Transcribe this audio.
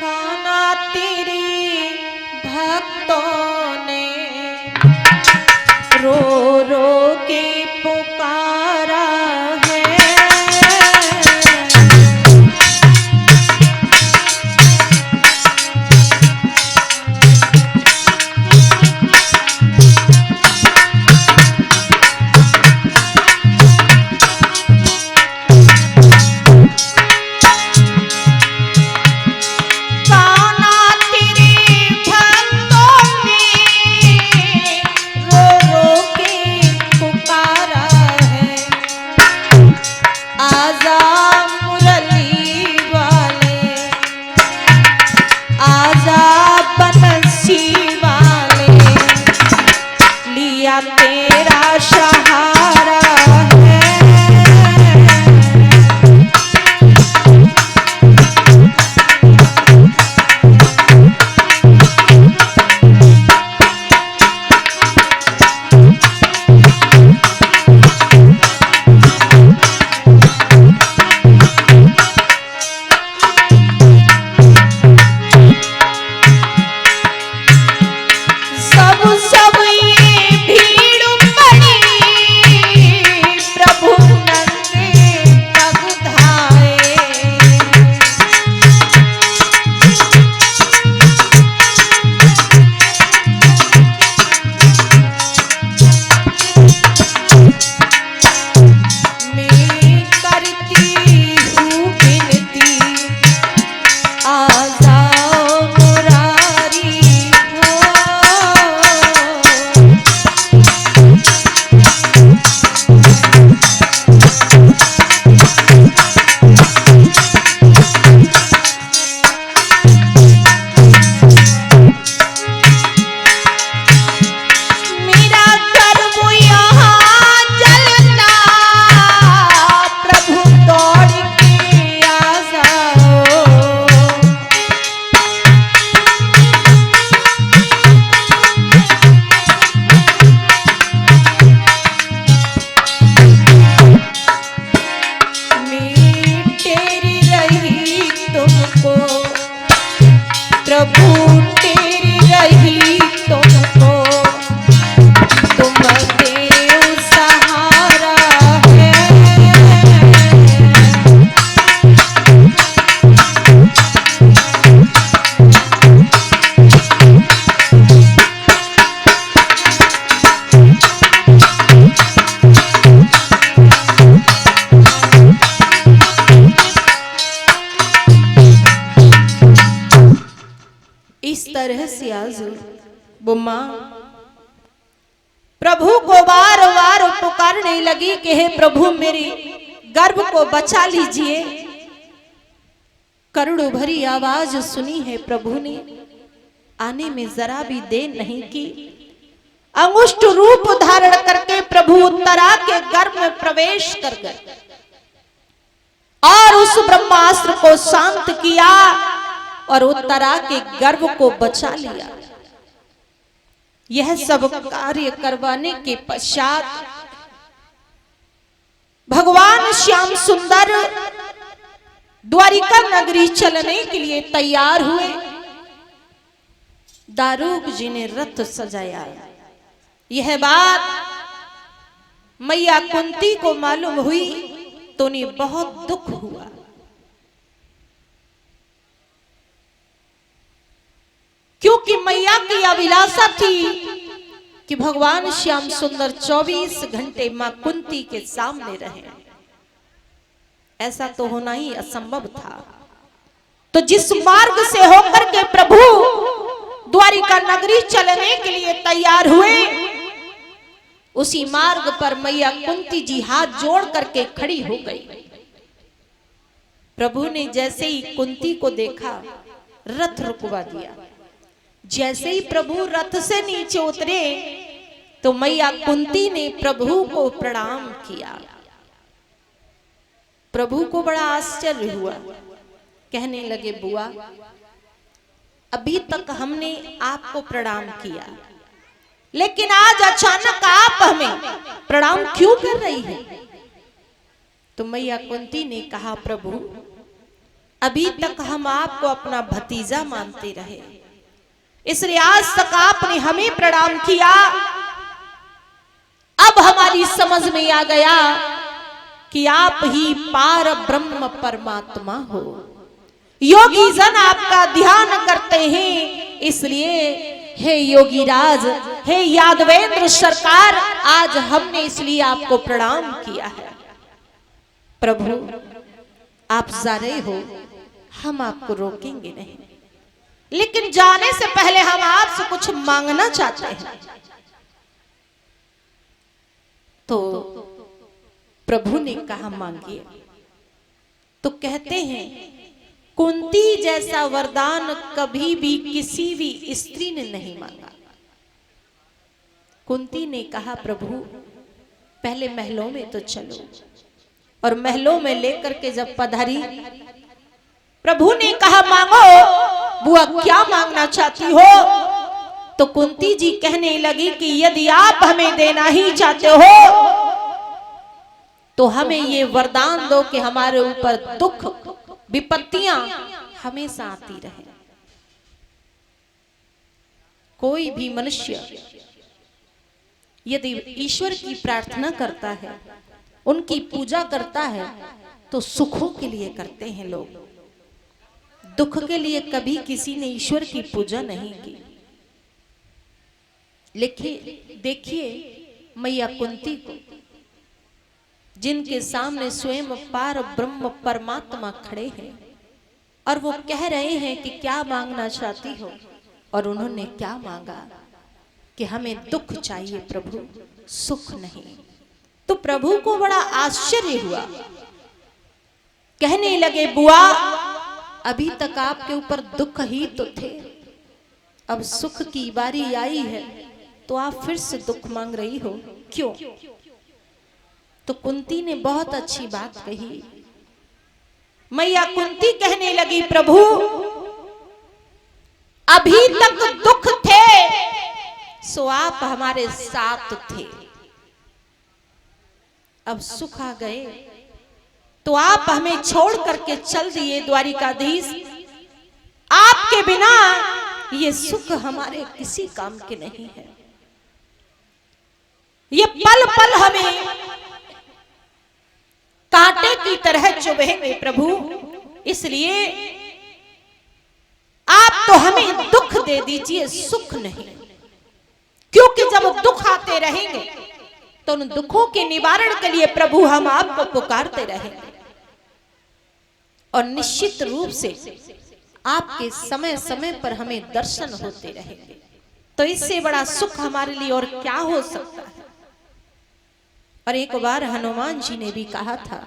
कान्हा तेरी भक्तों ने रो रो के पुकारा है। तेरा सहारा है। सब ये भीड़ पड़ी प्रभु नंगे पग धाए। मैं करती हूँ विनती आ जाओ मुरारी हो। मेरा कर्म यहाँ जलता प्रभु दौड़ के आ जाओ। मैं तेरी रही तुमको प्रभु तेरी रही तुमको तुम देव सहारा है। इस तरह से आज वो मां प्रभु को बार बार पुकारने लगी कि हे प्रभु मेरी गर्भ को बचा लीजिए। करुण भरी आवाज सुनी है प्रभु ने, आने में जरा भी देर नहीं की। अंगुष्ठ रूप धारण करके प्रभु उत्तरा के गर्भ में प्रवेश कर गए और उस ब्रह्मास्त्र को शांत किया और उत्तरा के गर्भ को बचा लिया। यह सब कार्य करवाने के पश्चात भगवान श्याम सुंदर द्वारिका नगरी चलने के लिए तैयार हुए। दारोग जी ने रथ सजाया। यह बात मैया कुंती को मालूम हुई तो उन्हें बहुत दुख हुआ। क्योंकि मैया की अभिलाषा थी कि भगवान श्याम सुंदर 24 घंटे मां कुंती के सामने रहे। ऐसा तो होना ही असंभव था। तो जिस मार्ग से होकर के प्रभु द्वारिका नगरी चलने के लिए तैयार हुए, उसी मार्ग पर मैया कुंती जी हाथ जोड़ करके खड़ी हो गई। प्रभु ने जैसे ही कुंती को देखा, रथ रुकवा दिया। जैसे ही प्रभु रथ से नीचे उतरे तो मैया कुंती ने प्रभु को प्रणाम किया। प्रभु को बड़ा आश्चर्य हुआ। कहने लगे, बुआ अभी तक हमने आपको प्रणाम किया, लेकिन आज अचानक आप हमें प्रणाम क्यों कर रही हैं? तो मैया कुंती ने कहा, प्रभु अभी तक हम आपको अपना भतीजा मानते रहे, इसलिए आज तक आपने हमें प्रणाम किया। अब हमारी समझ में आ गया कि आप ही पार ब्रह्म परमात्मा हो। योगी जन आपका ध्यान करते हैं, इसलिए हे योगी राज, हे यादवेंद्र सरकार, आज हमने इसलिए आपको प्रणाम किया है। प्रभु आप जा रहे हो, हम आपको रोकेंगे नहीं, लेकिन जाने से पहले हम आपसे कुछ मांगना चाहते हैं। तो प्रभु ने कहा मांगिए। तो कहते हैं कुंती जैसा वरदान कभी भी किसी भी स्त्री ने नहीं मांगा। कुंती ने कहा प्रभु पहले महलों में तो चलो, और महलों में लेकर के जब पधारी, प्रभु ने कहा मांगो बुआ, क्या मांगना चाहती हो? तो कुंती जी कहने लगी कि यदि आप हमें देना ही चाहते हो तो हमें ये वरदान दो कि हमारे ऊपर दुख विपत्तियां हमेशा आती रहे। कोई भी मनुष्य यदि ईश्वर की प्रार्थना करता है, उनकी पूजा करता है, तो सुखों के लिए करते हैं लोग, दुख के लिए कभी किसी ने ईश्वर की पूजा नहीं की। लेकिन देखिए मैया कुंती को, जिनके सामने स्वयं पार ब्रह्म परमात्मा खड़े हैं और वो कह रहे हैं कि क्या मांगना चाहती हो, और उन्होंने क्या मांगा कि हमें दुख चाहिए प्रभु, सुख नहीं। तो प्रभु को बड़ा आश्चर्य हुआ, कहने लगे बुआ अभी तक आपके ऊपर दुख ही तो थे, अब सुख की बारी आई है तो आप फिर से दुख मांग रही हो, क्यों? तो कुंती ने बहुत अच्छी बात कही। मैया कुंती कहने लगी प्रभु अभी तक दुख थे सो आप हमारे साथ थे, अब सुख आ गए तो आप हमें छोड़ करके चल दिए द्वारिकाधीश। आपके बिना ये सुख हमारे किसी काम के नहीं है, ये पल पल हमें कांटे की तरह चुभेंगे प्रभु, इसलिए आप तो हमें दुख दे दीजिए, सुख नहीं। क्योंकि जब दुख आते रहेंगे तो उन दुखों के निवारण के लिए प्रभु हम आपको पुकारते रहेंगे, और निश्चित रूप से आपके समय समय पर हमें दर्शन होते रहेंगे। तो इससे बड़ा सुख हमारे लिए और क्या हो सकता है। और एक बार हनुमान जी ने भी कहा था